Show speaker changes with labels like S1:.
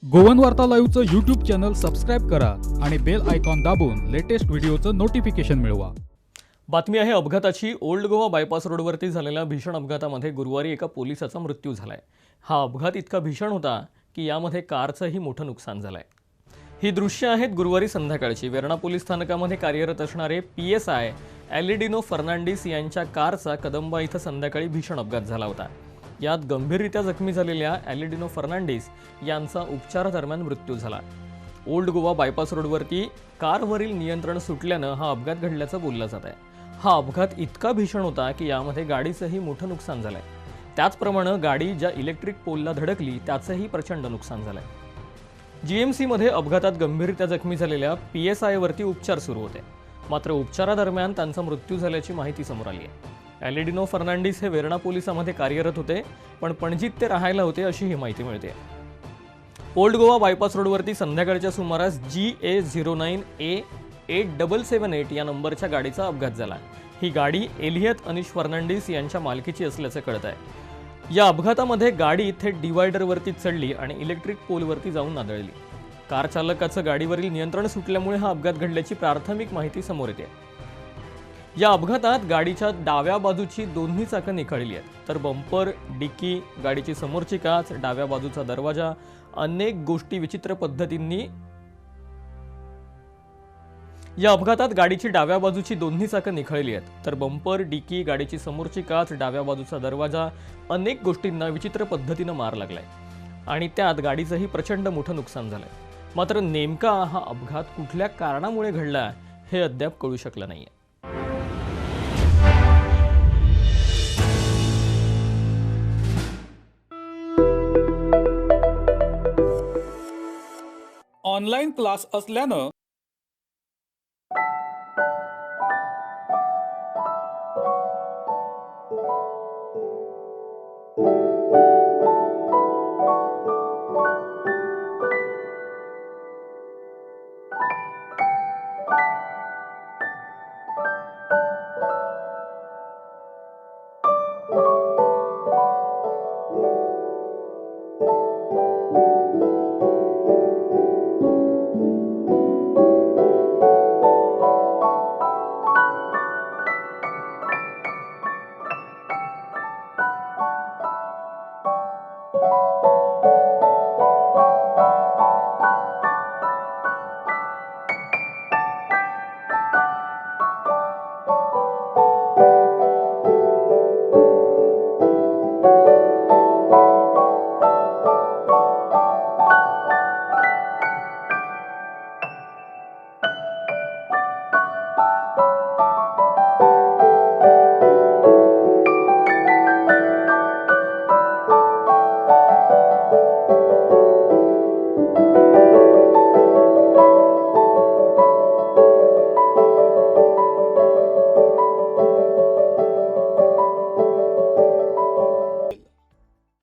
S1: Goan वार्ता लाईव्हचं YouTube channel subscribe करा आणि बेल आयकॉन दाबून लेटेस्ट व्हिडिओचं नोटिफिकेशन मिळवा।
S2: बातमी आहे अपघाताची। ओल्ड गोवा बायपास रोडवरती झालेल्या भीषण अपघातामध्ये गुरुवारी एका पोलिसाचा मृत्यू झालाय। हा अपघात इतका भीषण होता की यामध्ये कारचंही मोठं नुकसान झालंय। ही दृश्य आहेत गुरुवारी संध्याकाळची वेर्णा पोलीस स्थानकामध्ये कार्यरत असणारे PSI एलिडिनो फर्नांडिस यांच्या कारचा कदंबा इथं संध्याकाळी भीषण अपघात झाला होता। यात गंभीररित्या जखमी झालेल्या एलिडिनो फर्नांडिस यांचा उपचारादरम्यान मृत्यू झाला। ओल्ड गोवा बायपास रोडवरती कारवरील नियंत्रण सुटल्यानं हा अपघात घडल्याचं बोललं जात आहे। हा अपघात इतका भीषण होता की यामध्ये गाडीचंही मोठं नुकसान झालंय। त्याचप्रमाणे गाडी ज्या इलेक्ट्रिक पोलला धडकली त्याचंही प्रचंड नुकसान झालंय। GMC मध्ये अपघातात गंभीररित्या जखमी झालेल्या PSI वरती उपचार सुरू होते, मात्र उपचारादरम्यान त्यांचा मृत्यू झाल्याची माहिती समोर आली आहे। एलिडिनो फर्नांडिस हे वेर्णा पोलिसांमध्ये कार्यरत होते, पण पणजीत ते राहायला होते अशी ही माहिती मिळते। ओल्ड गोवा बायपास रोडवरती संध्याकाळच्या सुमारास GA09A8778 या नंबरच्या गाडीचा अपघात झाला। ही गाडी एलियत अनिश फर्नांडिस यांच्या मालकीची असल्याचं कळत आहे। या अपघातामध्ये गाडी थेट डिवायडरवरती चढली आणि इलेक्ट्रिक पोलवरती जाऊन आदळली। कार चालकाचं गाडीवरील नियंत्रण सुटल्यामुळे हा अपघात घडल्याची प्राथमिक माहिती समोर येते। या अपघातात गाडीच्या डाव्या बाजूची दोन्ही चाकं निखळली आहेत, तर बंपर, डिकी, गाडीची समोरची काच, डाव्या बाजूचा दरवाजा अनेक गोष्टी विचित्र पद्धतींनी या अपघातात गाडीची डाव्या बाजूची दोन्ही चाकं निखळली आहेत, तर बंपर, डिकी, गाडीची समोरची काच, डाव्या बाजूचा दरवाजा अनेक गोष्टींना विचित्र पद्धतीनं मार लागलाय आणि त्यात गाडीचंही प्रचंड मोठं नुकसान झालंय। मात्र नेमका हा अपघात कुठल्या कारणामुळे घडला हे अद्याप कळू शकलं नाहीये।
S1: ऑनलाईन क्लास असल्यानं